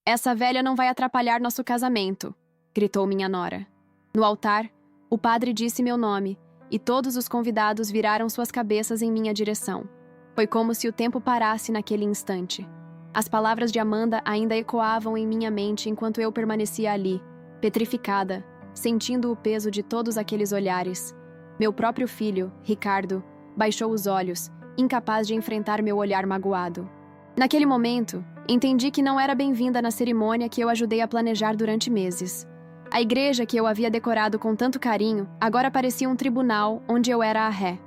Essa velha não vai atrapalhar nosso casamento, gritou minha nora. No altar, o padre disse meu nome, e todos os convidados viraram suas cabeças em minha direção. Foi como se o tempo parasse naquele instante. As palavras de Amanda ainda ecoavam em minha mente enquanto eu permanecia ali, petrificada, sentindo o peso de todos aqueles olhares. Meu próprio filho, Ricardo, baixou os olhos, incapaz de enfrentar meu olhar magoado. Naquele momento, entendi que não era bem-vinda na cerimônia que eu ajudei a planejar durante meses. A igreja que eu havia decorado com tanto carinho agora parecia um tribunal onde eu era a ré.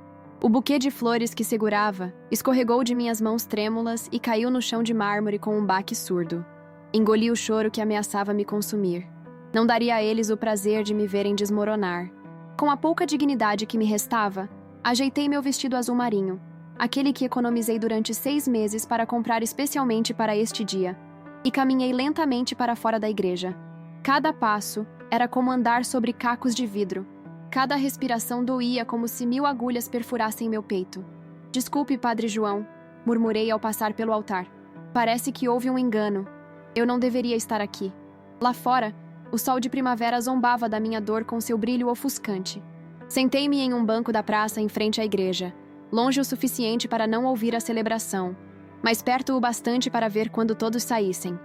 O buquê de flores que segurava escorregou de minhas mãos trêmulas e caiu no chão de mármore com um baque surdo. Engoli o choro que ameaçava me consumir. Não daria a eles o prazer de me verem desmoronar. Com a pouca dignidade que me restava, ajeitei meu vestido azul marinho, aquele que economizei durante 6 meses para comprar especialmente para este dia, e caminhei lentamente para fora da igreja. Cada passo era como andar sobre cacos de vidro. Cada respiração doía como se 1000 agulhas perfurassem meu peito. Desculpe, Padre João, murmurei ao passar pelo altar. Parece que houve um engano. Eu não deveria estar aqui. Lá fora, o sol de primavera zombava da minha dor com seu brilho ofuscante. Sentei-me em um banco da praça em frente à igreja, longe o suficiente para não ouvir a celebração, mas perto o bastante para ver quando todos saíssem.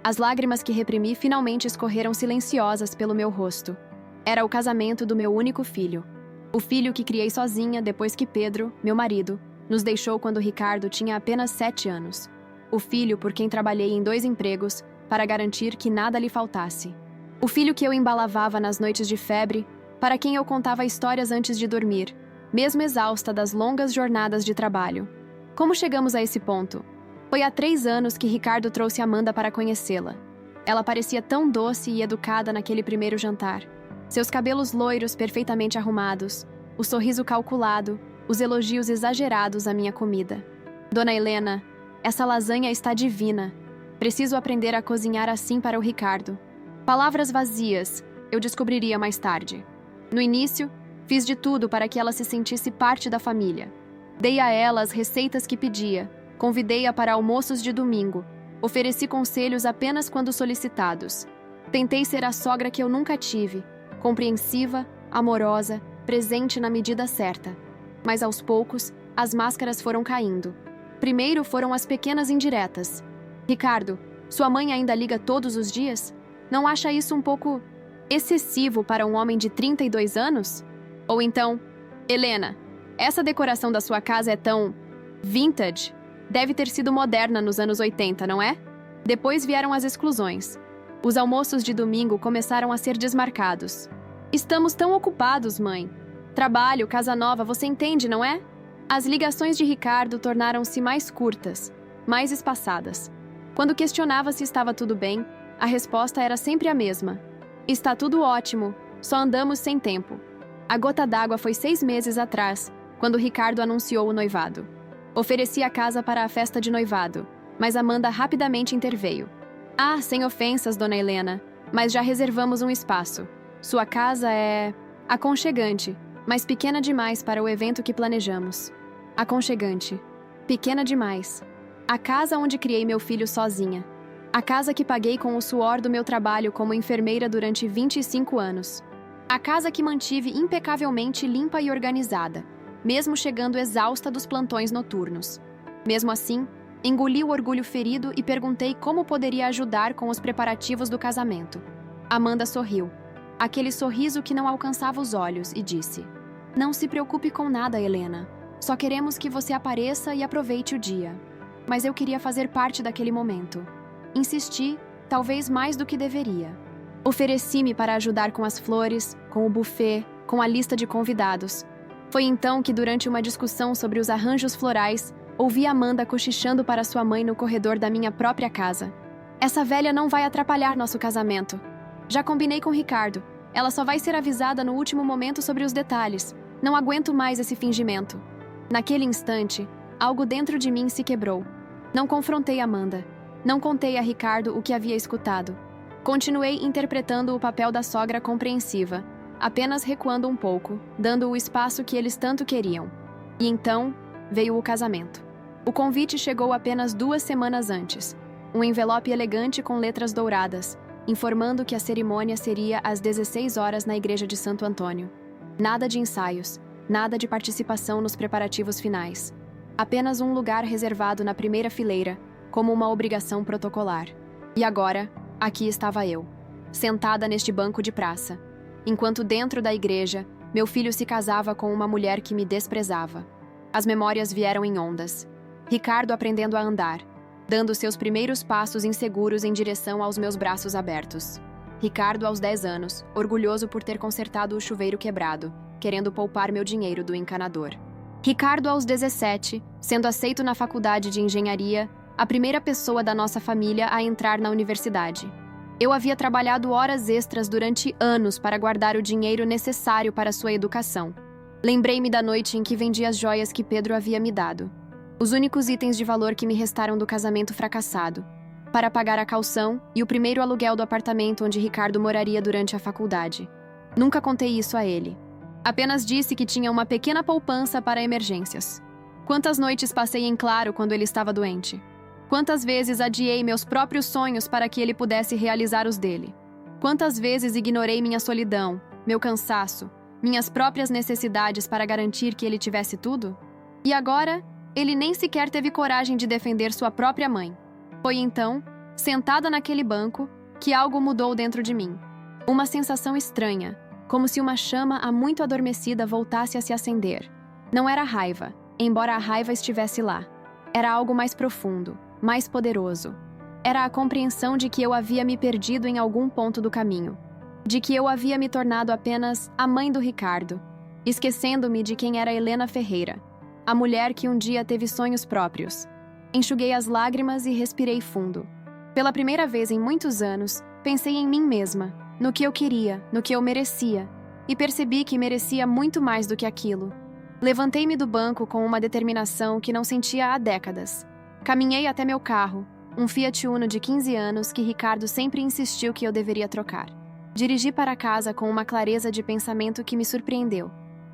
As lágrimas que reprimi finalmente escorreram silenciosas pelo meu rosto. Era o casamento do meu único filho. O filho que criei sozinha depois que Pedro, meu marido, nos deixou quando Ricardo tinha apenas 7 anos. O filho por quem trabalhei em 2 empregos para garantir que nada lhe faltasse. O filho que eu embalavava nas noites de febre, para quem eu contava histórias antes de dormir, mesmo exausta das longas jornadas de trabalho. Como chegamos a esse ponto? Foi há 3 anos que Ricardo trouxe Amanda para conhecê-la. Ela parecia tão doce e educada naquele primeiro jantar. Seus cabelos loiros perfeitamente arrumados, o sorriso calculado, os elogios exagerados à minha comida. Dona Helena, essa lasanha está divina. Preciso aprender a cozinhar assim para o Ricardo. Palavras vazias, eu descobriria mais tarde. No início, fiz de tudo para que ela se sentisse parte da família. Dei a ela as receitas que pedia, convidei-a para almoços de domingo, ofereci conselhos apenas quando solicitados. Tentei ser a sogra que eu nunca tive, compreensiva, amorosa, presente na medida certa. Mas aos poucos, as máscaras foram caindo. Primeiro foram as pequenas indiretas. Ricardo, sua mãe ainda liga todos os dias? Não acha isso um pouco excessivo para um homem de 32 anos? Ou então, Helena, essa decoração da sua casa é tão vintage. Deve ter sido moderna nos anos 80, não é? Depois vieram as exclusões. Os almoços de domingo começaram a ser desmarcados. Estamos tão ocupados, mãe. Trabalho, casa nova, você entende, não é? As ligações de Ricardo tornaram-se mais curtas, mais espaçadas. Quando questionava se estava tudo bem, a resposta era sempre a mesma. Está tudo ótimo, só andamos sem tempo. A gota d'água foi 6 meses atrás, quando Ricardo anunciou o noivado. Ofereci a casa para a festa de noivado, mas Amanda rapidamente interveio. Ah, sem ofensas, dona Helena, mas já reservamos um espaço. Sua casa é aconchegante, mas pequena demais para o evento que planejamos. Aconchegante. Pequena demais. A casa onde criei meu filho sozinha. A casa que paguei com o suor do meu trabalho como enfermeira durante 25 anos. A casa que mantive impecavelmente limpa e organizada, mesmo chegando exausta dos plantões noturnos. Mesmo assim, engoli o orgulho ferido e perguntei como poderia ajudar com os preparativos do casamento. Amanda sorriu. Aquele sorriso que não alcançava os olhos, e disse: Não se preocupe com nada, Helena. Só queremos que você apareça e aproveite o dia. Mas eu queria fazer parte daquele momento. Insisti, talvez mais do que deveria. Ofereci-me para ajudar com as flores, com o buffet, com a lista de convidados. Foi então que, durante uma discussão sobre os arranjos florais, ouvi Amanda cochichando para sua mãe no corredor da minha própria casa. Essa velha não vai atrapalhar nosso casamento. Já combinei com Ricardo. Ela só vai ser avisada no último momento sobre os detalhes. Não aguento mais esse fingimento. Naquele instante, algo dentro de mim se quebrou. Não confrontei Amanda. Não contei a Ricardo o que havia escutado. Continuei interpretando o papel da sogra compreensiva, apenas recuando um pouco, dando o espaço que eles tanto queriam. E então, veio o casamento. O convite chegou apenas 2 semanas antes. um envelope elegante com letras douradas, informando que a cerimônia seria às 16 horas na igreja de Santo Antônio. Nada de ensaios, nada de participação nos preparativos finais. Apenas um lugar reservado na primeira fileira, como uma obrigação protocolar. E agora, aqui estava eu, sentada neste banco de praça, enquanto dentro da igreja, meu filho se casava com uma mulher que me desprezava. As memórias vieram em ondas. Ricardo aprendendo a andar, dando seus primeiros passos inseguros em direção aos meus braços abertos. Ricardo aos 10 anos, orgulhoso por ter consertado o chuveiro quebrado, querendo poupar meu dinheiro do encanador. Ricardo aos 17, sendo aceito na faculdade de engenharia, a primeira pessoa da nossa família a entrar na universidade. Eu havia trabalhado horas extras durante anos para guardar o dinheiro necessário para sua educação. Lembrei-me da noite em que vendi as joias que Pedro havia me dado. Os únicos itens de valor que me restaram do casamento fracassado, para pagar a caução e o primeiro aluguel do apartamento onde Ricardo moraria durante a faculdade. Nunca contei isso a ele. Apenas disse que tinha uma pequena poupança para emergências. Quantas noites passei em claro quando ele estava doente? Quantas vezes adiei meus próprios sonhos para que ele pudesse realizar os dele? Quantas vezes ignorei minha solidão, meu cansaço, minhas próprias necessidades para garantir que ele tivesse tudo? E agora, ele nem sequer teve coragem de defender sua própria mãe. Foi então, sentada naquele banco, que algo mudou dentro de mim. Uma sensação estranha, como se uma chama há muito adormecida voltasse a se acender. Não era raiva, embora a raiva estivesse lá. Era algo mais profundo, mais poderoso. Era a compreensão de que eu havia me perdido em algum ponto do caminho. De que eu havia me tornado apenas a mãe do Ricardo, esquecendo-me de quem era Helena Ferreira, a mulher que um dia teve sonhos próprios. Enxuguei as lágrimas e respirei fundo. Pela primeira vez em muitos anos, pensei em mim mesma, no que eu queria, no que eu merecia, e percebi que merecia muito mais do que aquilo. Levantei-me do banco com uma determinação que não sentia há décadas. Caminhei até meu carro, um Fiat Uno de 15 anos que Ricardo sempre insistiu que eu deveria trocar. Dirigi para casa com uma clareza de pensamento que me surpreendeu.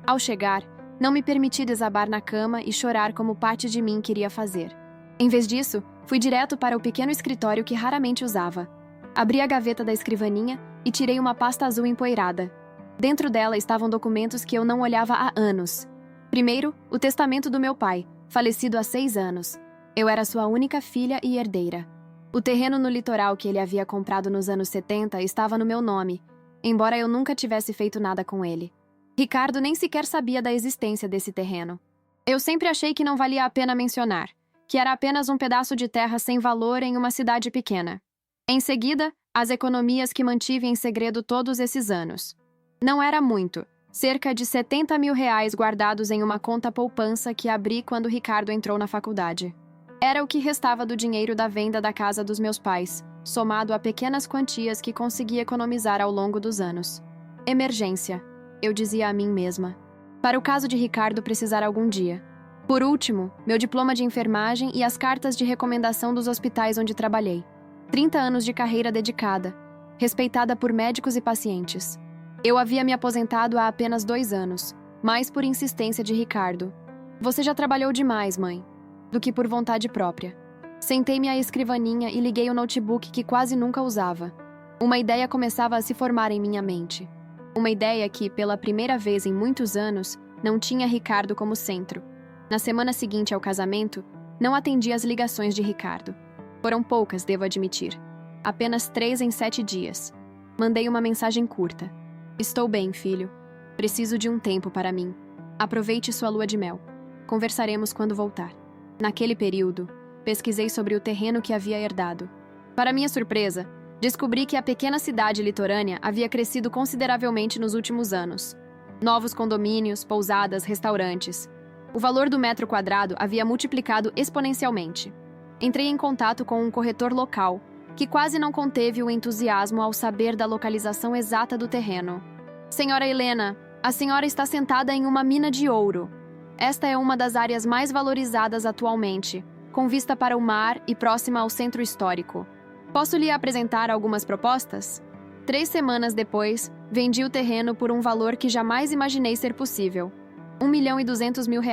Ao chegar, não me permiti desabar na cama e chorar como parte de mim queria fazer. Em vez disso, fui direto para o pequeno escritório que raramente usava. Abri a gaveta da escrivaninha e tirei uma pasta azul empoeirada. Dentro dela estavam documentos que eu não olhava há anos. Primeiro, o testamento do meu pai, falecido há 6 anos. Eu era sua única filha e herdeira. O terreno no litoral que ele havia comprado nos anos 70 estava no meu nome, embora eu nunca tivesse feito nada com ele. Ricardo nem sequer sabia da existência desse terreno. Eu sempre achei que não valia a pena mencionar, que era apenas um pedaço de terra sem valor em uma cidade pequena. Em seguida, as economias que mantive em segredo todos esses anos. Não era muito, cerca de R$70 mil guardados em uma conta poupança que abri quando Ricardo entrou na faculdade. Era o que restava do dinheiro da venda da casa dos meus pais, somado a pequenas quantias que consegui economizar ao longo dos anos. Emergência, eu dizia a mim mesma, para o caso de Ricardo precisar algum dia. Por último, meu diploma de enfermagem e as cartas de recomendação dos hospitais onde trabalhei. 30 anos de carreira dedicada, respeitada por médicos e pacientes. Eu havia me aposentado há apenas 2 anos, mais por insistência de Ricardo. Você já trabalhou demais, mãe, do que por vontade própria. Sentei-me à escrivaninha e liguei o notebook que quase nunca usava. Uma ideia começava a se formar em minha mente. Uma ideia que, pela primeira vez em muitos anos, não tinha Ricardo como centro. Na semana seguinte ao casamento, não atendi às ligações de Ricardo. Foram poucas, devo admitir. Apenas 3 em 7 dias. Mandei uma mensagem curta. Estou bem, filho. Preciso de um tempo para mim. Aproveite sua lua de mel. Conversaremos quando voltar. Naquele período, pesquisei sobre o terreno que havia herdado. Para minha surpresa, descobri que a pequena cidade litorânea havia crescido consideravelmente nos últimos anos. Novos condomínios, pousadas, restaurantes. O valor do metro quadrado havia multiplicado exponencialmente. Entrei em contato com um corretor local, que quase não conteve o entusiasmo ao saber da localização exata do terreno. Senhora Helena, a senhora está sentada em uma mina de ouro. Esta é uma das áreas mais valorizadas atualmente, com vista para o mar e próxima ao centro histórico. Posso lhe apresentar algumas propostas? 3 semanas depois, vendi o terreno por um valor que jamais imaginei ser possível. R$1,2 milhão.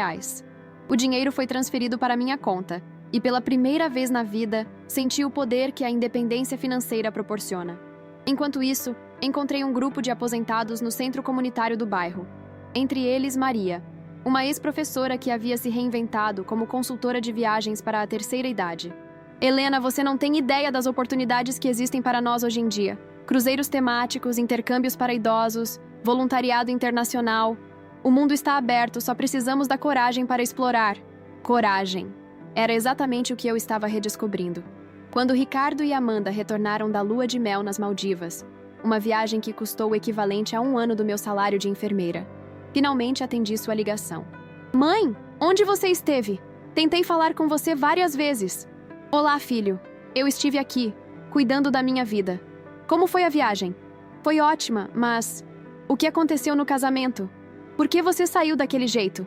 O dinheiro foi transferido para minha conta, E pela primeira vez na vida, senti o poder que a independência financeira proporciona. Enquanto isso, encontrei um grupo de aposentados no centro comunitário do bairro. Entre eles, Maria, uma ex-professora que havia se reinventado como consultora de viagens para a terceira idade. Helena, você não tem ideia das oportunidades que existem para nós hoje em dia. Cruzeiros temáticos, intercâmbios para idosos, voluntariado internacional. O mundo está aberto, só precisamos da coragem para explorar. Coragem. Era exatamente o que eu estava redescobrindo. Quando Ricardo e Amanda retornaram da lua de mel nas Maldivas, uma viagem que custou o equivalente a 1 ano do meu salário de enfermeira, finalmente atendi sua ligação. Mãe, onde você esteve? Tentei falar com você várias vezes. Olá, filho. Eu estive aqui, cuidando da minha vida. Como foi a viagem? Foi ótima, mas... O que aconteceu no casamento? Por que você saiu daquele jeito?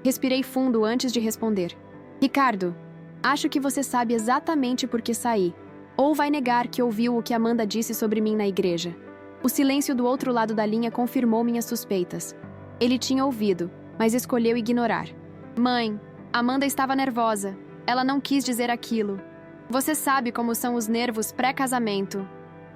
Respirei fundo antes de responder. Ricardo, acho que você sabe exatamente por que saí. Ou vai negar que ouviu o que Amanda disse sobre mim na igreja. O silêncio do outro lado da linha confirmou minhas suspeitas. Ele tinha ouvido, mas escolheu ignorar. Mãe, Amanda estava nervosa. Ela não quis dizer aquilo. Você sabe como são os nervos pré-casamento.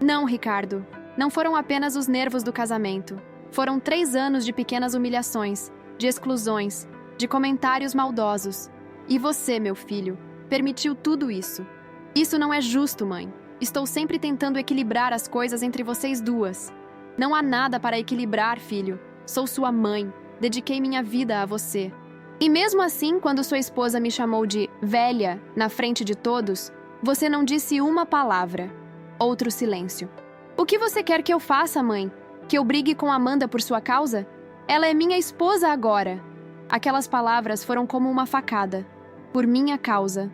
Não, Ricardo. Não foram apenas os nervos do casamento. Foram 3 anos de pequenas humilhações, de exclusões, de comentários maldosos. E você, meu filho, permitiu tudo isso. Isso não é justo, mãe. Estou sempre tentando equilibrar as coisas entre vocês duas. Não há nada para equilibrar, filho. Sou sua mãe. Dediquei minha vida a você. E mesmo assim, quando sua esposa me chamou de velha na frente de todos, você não disse uma palavra. Outro silêncio. O que você quer que eu faça, mãe? Que eu brigue com Amanda por sua causa? Ela é minha esposa agora. Aquelas palavras foram como uma facada. Por minha causa.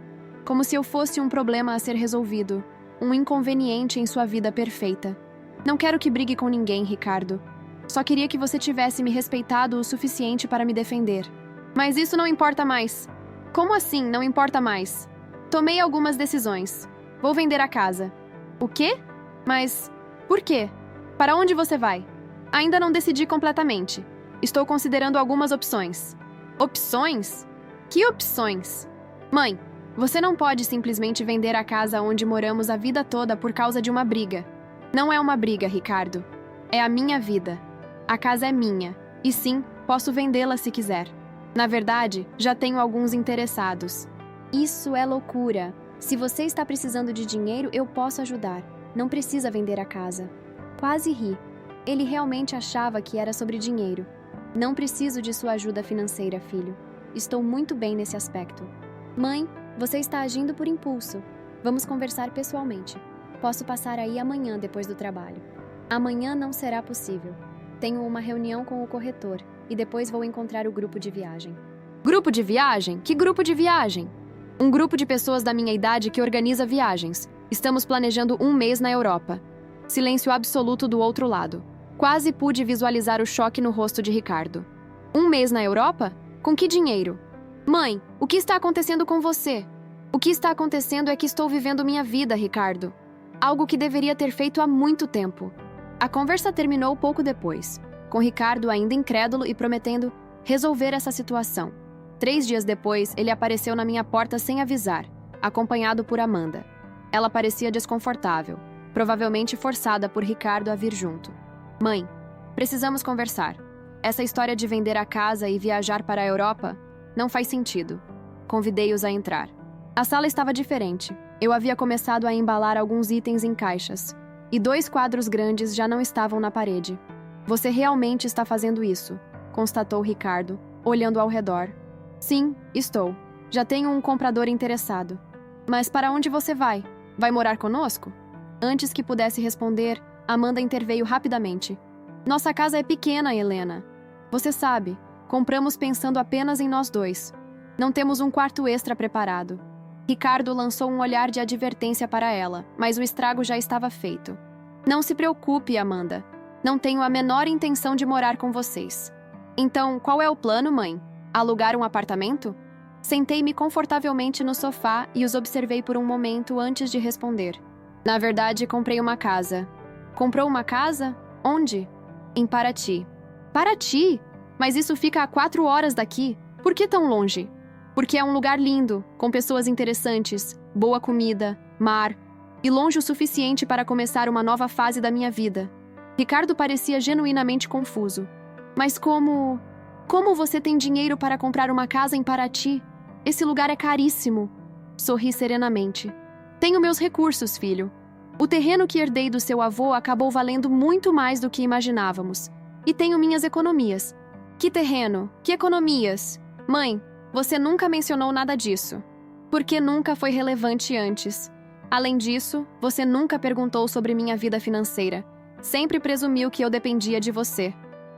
Como se eu fosse um problema a ser resolvido. Um inconveniente em sua vida perfeita. Não quero que brigue com ninguém, Ricardo. Só queria que você tivesse me respeitado o suficiente para me defender. Mas isso não importa mais. Como assim não importa mais? Tomei algumas decisões. Vou vender a casa. O quê? Mas por quê? Para onde você vai? Ainda não decidi completamente. Estou considerando algumas opções. Opções? Que opções? Mãe, você não pode simplesmente vender a casa onde moramos a vida toda por causa de uma briga. Não é uma briga, Ricardo. É a minha vida. A casa é minha. E sim, posso vendê-la se quiser. Na verdade, já tenho alguns interessados. Isso é loucura. Se você está precisando de dinheiro, eu posso ajudar. Não precisa vender a casa. Quase ri. Ele realmente achava que era sobre dinheiro. Não preciso de sua ajuda financeira, filho. Estou muito bem nesse aspecto. Mãe, você está agindo por impulso. Vamos conversar pessoalmente. Posso passar aí amanhã depois do trabalho. Amanhã não será possível. Tenho uma reunião com o corretor e depois vou encontrar o grupo de viagem. Grupo de viagem? Que grupo de viagem? Um grupo de pessoas da minha idade que organiza viagens. Estamos planejando 1 mês na Europa. Silêncio absoluto do outro lado. Quase pude visualizar o choque no rosto de Ricardo. 1 mês na Europa? Com que dinheiro? Mãe, o que está acontecendo com você? O que está acontecendo é que estou vivendo minha vida, Ricardo. Algo que deveria ter feito há muito tempo. A conversa terminou pouco depois, com Ricardo ainda incrédulo e prometendo resolver essa situação. 3 dias depois, ele apareceu na minha porta sem avisar, acompanhado por Amanda. Ela parecia desconfortável, provavelmente forçada por Ricardo a vir junto. Mãe, precisamos conversar. Essa história de vender a casa e viajar para a Europa não faz sentido. Convidei-os a entrar. A sala estava diferente. Eu havia começado a embalar alguns itens em caixas. E 2 quadros grandes já não estavam na parede. Você realmente está fazendo isso, constatou Ricardo, olhando ao redor. Sim, estou. Já tenho um comprador interessado. Mas para onde você vai? Vai morar conosco? Antes que pudesse responder, Amanda interveio rapidamente. Nossa casa é pequena, Helena. Você sabe, compramos pensando apenas em nós 2. Não temos um quarto extra preparado. Ricardo lançou um olhar de advertência para ela, mas o estrago já estava feito. Não se preocupe, Amanda. Não tenho a menor intenção de morar com vocês. Então, qual é o plano, mãe? Alugar um apartamento? Sentei-me confortavelmente no sofá e os observei por um momento antes de responder. Na verdade, comprei uma casa. Comprou uma casa? Onde? Em Paraty. Paraty? Mas isso fica a 4 horas daqui. Por que tão longe? Porque é um lugar lindo, com pessoas interessantes, boa comida, mar e longe o suficiente para começar uma nova fase da minha vida. Ricardo parecia genuinamente confuso. Mas como você tem dinheiro para comprar uma casa em Paraty? Esse lugar é caríssimo. Sorri serenamente. Tenho meus recursos, filho. O terreno que herdei do seu avô acabou valendo muito mais do que imaginávamos. E tenho minhas economias. Que terreno? Que economias? Mãe, você nunca mencionou nada disso. Porque nunca foi relevante antes. Além disso, você nunca perguntou sobre minha vida financeira. Sempre presumiu que eu dependia de você.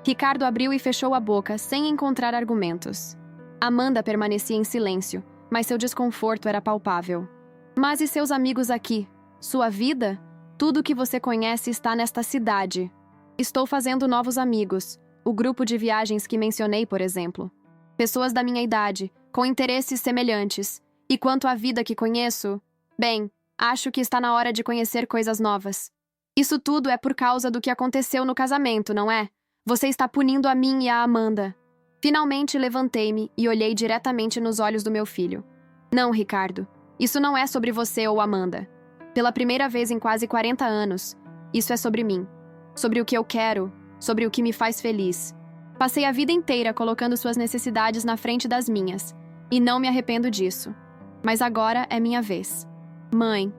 Ricardo abriu e fechou a boca, sem encontrar argumentos. Amanda permanecia em silêncio, mas seu desconforto era palpável. Mas e seus amigos aqui? Sua vida? Tudo o que você conhece está nesta cidade. Estou fazendo novos amigos. O grupo de viagens que mencionei, por exemplo. Pessoas da minha idade, com interesses semelhantes. E quanto à vida que conheço? Bem, acho que está na hora de conhecer coisas novas. Isso tudo é por causa do que aconteceu no casamento, não é? Você está punindo a mim e a Amanda. Finalmente levantei-me e olhei diretamente nos olhos do meu filho. Não, Ricardo. Isso não é sobre você ou Amanda. Pela primeira vez em quase 40 anos, isso é sobre mim. Sobre o que eu quero, sobre o que me faz feliz. Passei a vida inteira colocando suas necessidades na frente das minhas, e não me arrependo disso. Mas agora é minha vez. Mãe,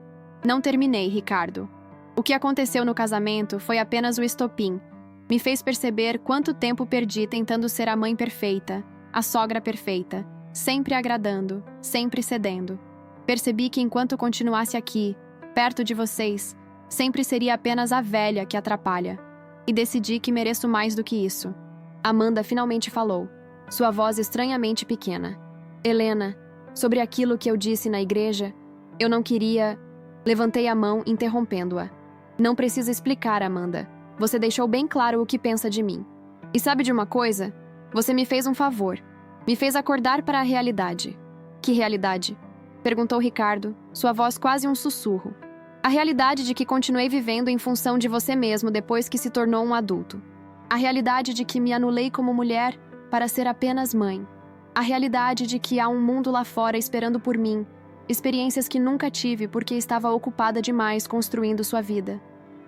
não terminei, Ricardo. O que aconteceu no casamento foi apenas o estopim. Me fez perceber quanto tempo perdi tentando ser a mãe perfeita, a sogra perfeita, sempre agradando, sempre cedendo. Percebi que enquanto continuasse aqui, perto de vocês, sempre seria apenas a velha que atrapalha. E decidi que mereço mais do que isso. Amanda finalmente falou, sua voz estranhamente pequena. Helena, sobre aquilo que eu disse na igreja, eu não queria... Levantei a mão, interrompendo-a. Não precisa explicar, Amanda. Você deixou bem claro o que pensa de mim. E sabe de uma coisa? Você me fez um favor. Me fez acordar para a realidade. Que realidade? Perguntou Ricardo, sua voz quase um sussurro. A realidade de que continuei vivendo em função de você mesmo depois que se tornou um adulto. A realidade de que me anulei como mulher para ser apenas mãe. A realidade de que há um mundo lá fora esperando por mim. Experiências que nunca tive porque estava ocupada demais construindo sua vida.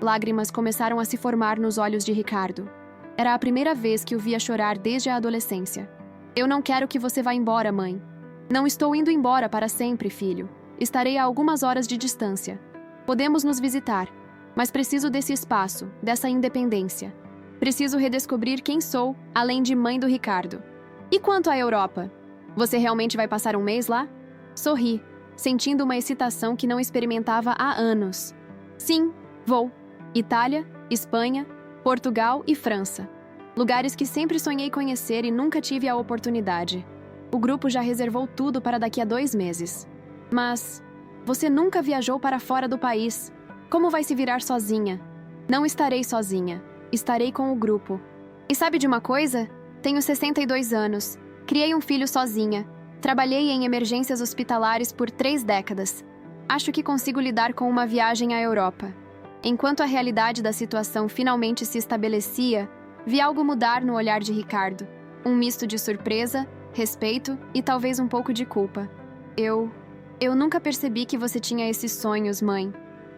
Lágrimas começaram a se formar nos olhos de Ricardo. Era a primeira vez que o via chorar desde a adolescência. Eu não quero que você vá embora, mãe. Não estou indo embora para sempre, filho. Estarei a algumas horas de distância. Podemos nos visitar, mas preciso desse espaço, dessa independência. Preciso redescobrir quem sou, além de mãe do Ricardo. E quanto à Europa? Você realmente vai passar um mês lá? Sorri, sentindo uma excitação que não experimentava há anos. Sim, vou. Itália, Espanha, Portugal e França. Lugares que sempre sonhei conhecer e nunca tive a oportunidade. O grupo já reservou tudo para daqui a 2 meses. Mas você nunca viajou para fora do país. Como vai se virar sozinha? Não estarei sozinha. Estarei com o grupo. E sabe de uma coisa? Tenho 62 anos. Criei um filho sozinha. Trabalhei em emergências hospitalares por 3 décadas. Acho que consigo lidar com uma viagem à Europa. Enquanto a realidade da situação finalmente se estabelecia, vi algo mudar no olhar de Ricardo. Um misto de surpresa, respeito e talvez um pouco de culpa. Eu nunca percebi que você tinha esses sonhos, mãe.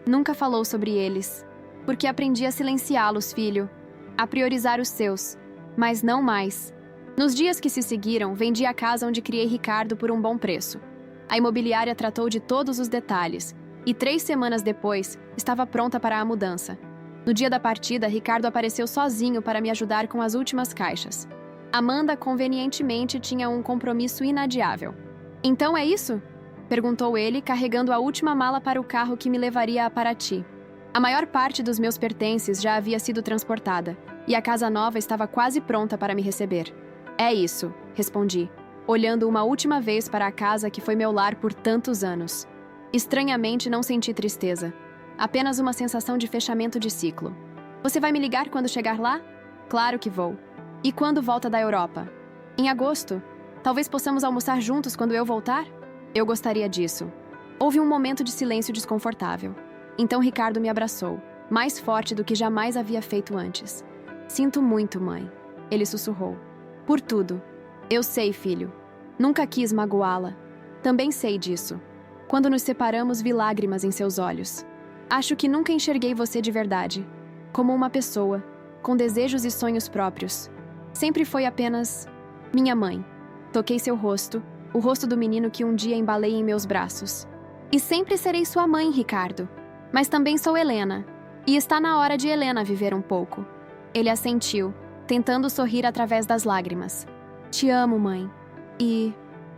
Nunca falou sobre eles. Porque aprendi a silenciá-los, filho. A priorizar os seus. Mas não mais. Nos dias que se seguiram, vendi a casa onde criei Ricardo por um bom preço. A imobiliária tratou de todos os detalhes. E 3 semanas depois, estava pronta para a mudança. No dia da partida, Ricardo apareceu sozinho para me ajudar com as últimas caixas. Amanda, convenientemente, tinha um compromisso inadiável. Então é isso? Perguntou ele, carregando a última mala para o carro que me levaria a Paraty. A maior parte dos meus pertences já havia sido transportada, e a casa nova estava quase pronta para me receber. É isso, respondi, olhando uma última vez para a casa que foi meu lar por tantos anos. Estranhamente, não senti tristeza. Apenas uma sensação de fechamento de ciclo. Você vai me ligar quando chegar lá? Claro que vou. E quando volta da Europa? Em agosto? Talvez possamos almoçar juntos quando eu voltar? Eu gostaria disso. Houve um momento de silêncio desconfortável. Então Ricardo me abraçou, mais forte do que jamais havia feito antes. Sinto muito, mãe. Ele sussurrou. Por tudo. Eu sei, filho. Nunca quis magoá-la. Também sei disso. Quando nos separamos, vi lágrimas em seus olhos. Acho que nunca enxerguei você de verdade. Como uma pessoa, com desejos e sonhos próprios. Sempre foi apenas minha mãe. Toquei seu rosto, o rosto do menino que um dia embalei em meus braços. E sempre serei sua mãe, Ricardo. Mas também sou Helena. E está na hora de Helena viver um pouco. Ele assentiu, tentando sorrir através das lágrimas. Te amo, mãe. E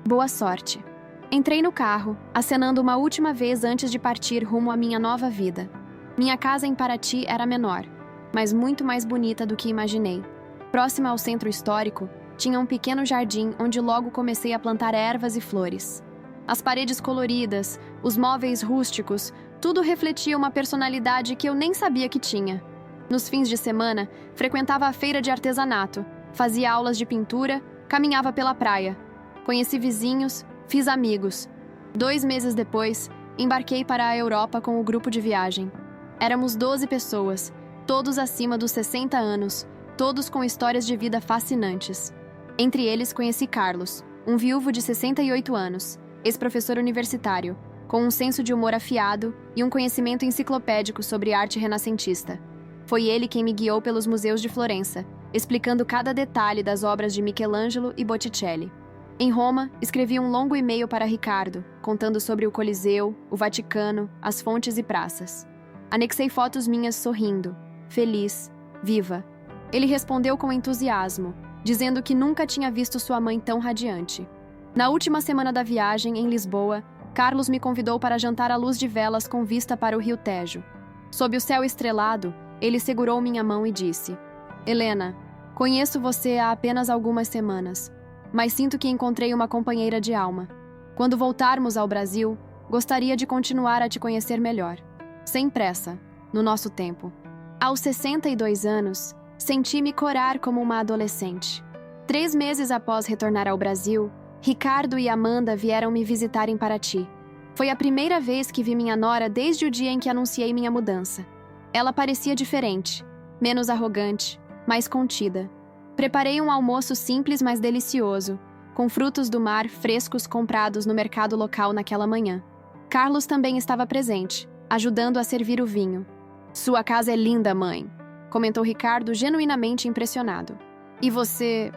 boa sorte. Entrei no carro, acenando uma última vez antes de partir rumo à minha nova vida. Minha casa em Paraty era menor, mas muito mais bonita do que imaginei. Próxima ao centro histórico, tinha um pequeno jardim onde logo comecei a plantar ervas e flores. As paredes coloridas, os móveis rústicos, tudo refletia uma personalidade que eu nem sabia que tinha. Nos fins de semana, frequentava a feira de artesanato, fazia aulas de pintura, caminhava pela praia. Conheci vizinhos, fiz amigos. 2 meses depois, embarquei para a Europa com o grupo de viagem. Éramos 12 pessoas, todos acima dos 60 anos, todos com histórias de vida fascinantes. Entre eles conheci Carlos, um viúvo de 68 anos, ex-professor universitário, com um senso de humor afiado e um conhecimento enciclopédico sobre arte renascentista. Foi ele quem me guiou pelos museus de Florença, explicando cada detalhe das obras de Michelangelo e Botticelli. Em Roma, escrevi um longo e-mail para Ricardo, contando sobre o Coliseu, o Vaticano, as fontes e praças. Anexei fotos minhas sorrindo, feliz, viva. Ele respondeu com entusiasmo, dizendo que nunca tinha visto sua mãe tão radiante. Na última semana da viagem, em Lisboa, Carlos me convidou para jantar à luz de velas com vista para o Rio Tejo. Sob o céu estrelado, ele segurou minha mão e disse: Helena, conheço você há apenas algumas semanas, mas sinto que encontrei uma companheira de alma. Quando voltarmos ao Brasil, gostaria de continuar a te conhecer melhor. Sem pressa, no nosso tempo. Aos 62 anos, senti-me corar como uma adolescente. 3 meses após retornar ao Brasil, Ricardo e Amanda vieram me visitar em Paraty. Foi a primeira vez que vi minha nora desde o dia em que anunciei minha mudança. Ela parecia diferente, menos arrogante, mais contida. Preparei um almoço simples, mas delicioso, com frutos do mar frescos comprados no mercado local naquela manhã. Carlos também estava presente, ajudando a servir o vinho. Sua casa é linda, mãe, comentou Ricardo, genuinamente impressionado. E você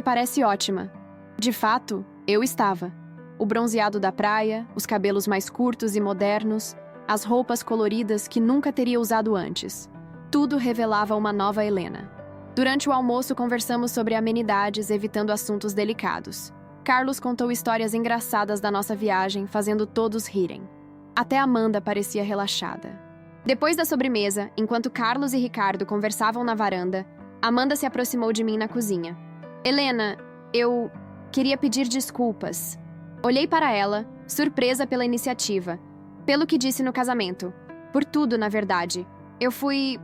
parece ótima. De fato, eu estava. O bronzeado da praia, os cabelos mais curtos e modernos, as roupas coloridas que nunca teria usado antes. Tudo revelava uma nova Helena. Durante o almoço, conversamos sobre amenidades, evitando assuntos delicados. Carlos contou histórias engraçadas da nossa viagem, fazendo todos rirem. Até Amanda parecia relaxada. Depois da sobremesa, enquanto Carlos e Ricardo conversavam na varanda, Amanda se aproximou de mim na cozinha. Helena, eu queria pedir desculpas. Olhei para ela, surpresa pela iniciativa. Pelo que disse no casamento. Por tudo, na verdade. Eu fui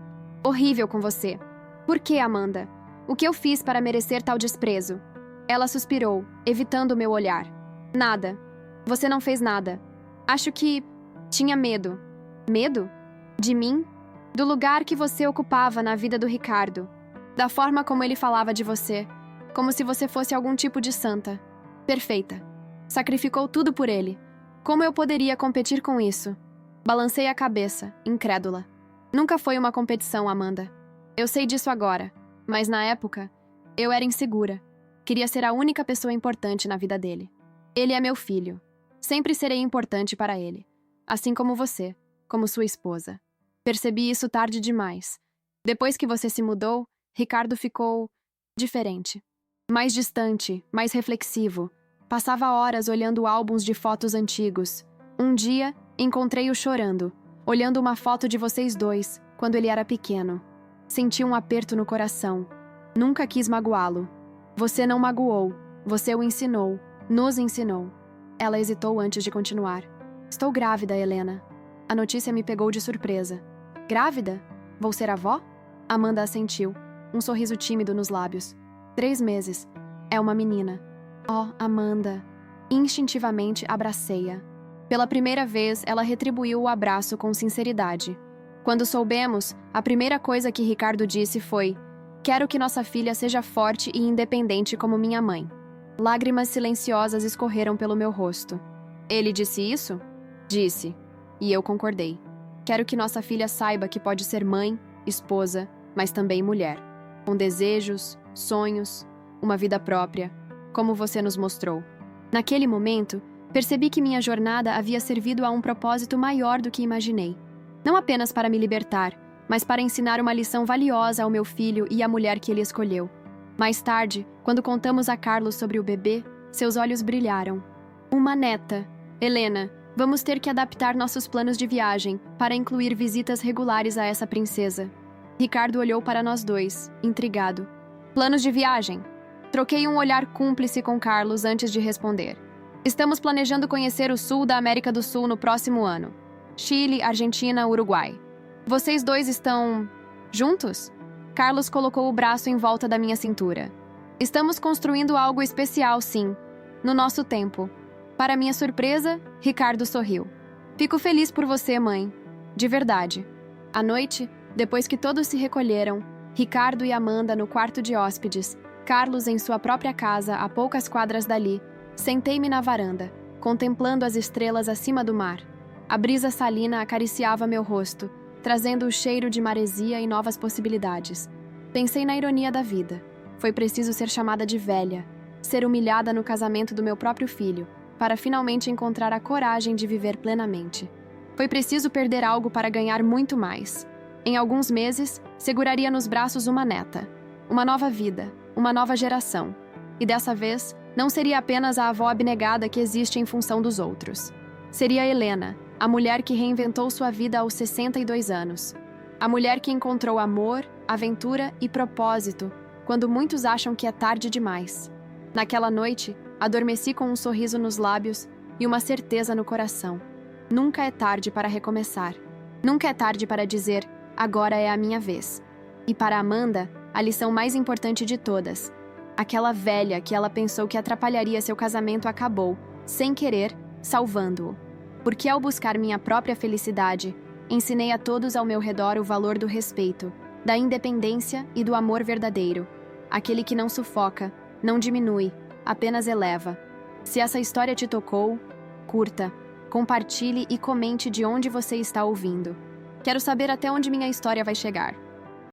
horrível com você. Por que, Amanda? O que eu fiz para merecer tal desprezo? Ela suspirou, evitando meu olhar. Nada. Você não fez nada. Acho que tinha medo. Medo? De mim? Do lugar que você ocupava na vida do Ricardo. Da forma como ele falava de você. Como se você fosse algum tipo de santa. Perfeita. Sacrificou tudo por ele. Como eu poderia competir com isso? Balancei a cabeça, incrédula. Nunca foi uma competição, Amanda. Eu sei disso agora, mas na época, eu era insegura. Queria ser a única pessoa importante na vida dele. Ele é meu filho. Sempre serei importante para ele. Assim como você, como sua esposa. Percebi isso tarde demais. Depois que você se mudou, Ricardo ficou diferente. Mais distante, mais reflexivo. Passava horas olhando álbuns de fotos antigos. Um dia, encontrei-o chorando, olhando uma foto de vocês dois, quando ele era pequeno. Senti um aperto no coração. Nunca quis magoá-lo. Você não magoou. Você o ensinou. Nos ensinou. Ela hesitou antes de continuar. Estou grávida, Helena. A notícia me pegou de surpresa. Grávida? Vou ser avó? Amanda assentiu, um sorriso tímido nos lábios. 3 meses. É uma menina. Oh, Amanda. Instintivamente abracei-a. Pela primeira vez, ela retribuiu o abraço com sinceridade. Quando soubemos, a primeira coisa que Ricardo disse foi: quero que nossa filha seja forte e independente como minha mãe. Lágrimas silenciosas escorreram pelo meu rosto. Ele disse isso? Disse. E eu concordei. Quero que nossa filha saiba que pode ser mãe, esposa, mas também mulher. Com desejos, sonhos, uma vida própria, como você nos mostrou. Naquele momento, percebi que minha jornada havia servido a um propósito maior do que imaginei. Não apenas para me libertar, mas para ensinar uma lição valiosa ao meu filho e à mulher que ele escolheu. Mais tarde, quando contamos a Carlos sobre o bebê, seus olhos brilharam. Uma neta. Helena, vamos ter que adaptar nossos planos de viagem para incluir visitas regulares a essa princesa. Ricardo olhou para nós dois, intrigado. Planos de viagem? Troquei um olhar cúmplice com Carlos antes de responder. Estamos planejando conhecer o sul da América do Sul no próximo ano. Chile, Argentina, Uruguai. Vocês dois estão... juntos? Carlos colocou o braço em volta da minha cintura. Estamos construindo algo especial, sim. No nosso tempo. Para minha surpresa, Ricardo sorriu. Fico feliz por você, mãe. De verdade. À noite, depois que todos se recolheram, Ricardo e Amanda no quarto de hóspedes, Carlos em sua própria casa a poucas quadras dali, sentei-me na varanda, contemplando as estrelas acima do mar. A brisa salina acariciava meu rosto, trazendo o cheiro de maresia e novas possibilidades. Pensei na ironia da vida. Foi preciso ser chamada de velha, ser humilhada no casamento do meu próprio filho, para finalmente encontrar a coragem de viver plenamente. Foi preciso perder algo para ganhar muito mais. Em alguns meses, seguraria nos braços uma neta, uma nova vida, uma nova geração. E dessa vez, não seria apenas a avó abnegada que existe em função dos outros. Seria Helena, a mulher que reinventou sua vida aos 62 anos. A mulher que encontrou amor, aventura e propósito, quando muitos acham que é tarde demais. Naquela noite, adormeci com um sorriso nos lábios e uma certeza no coração. Nunca é tarde para recomeçar. Nunca é tarde para dizer, agora é a minha vez. E para Amanda, a lição mais importante de todas. Aquela velha que ela pensou que atrapalharia seu casamento acabou, sem querer, salvando-o. Porque ao buscar minha própria felicidade, ensinei a todos ao meu redor o valor do respeito, da independência e do amor verdadeiro. Aquele que não sufoca, não diminui, apenas eleva. Se essa história te tocou, curta, compartilhe e comente de onde você está ouvindo. Quero saber até onde minha história vai chegar.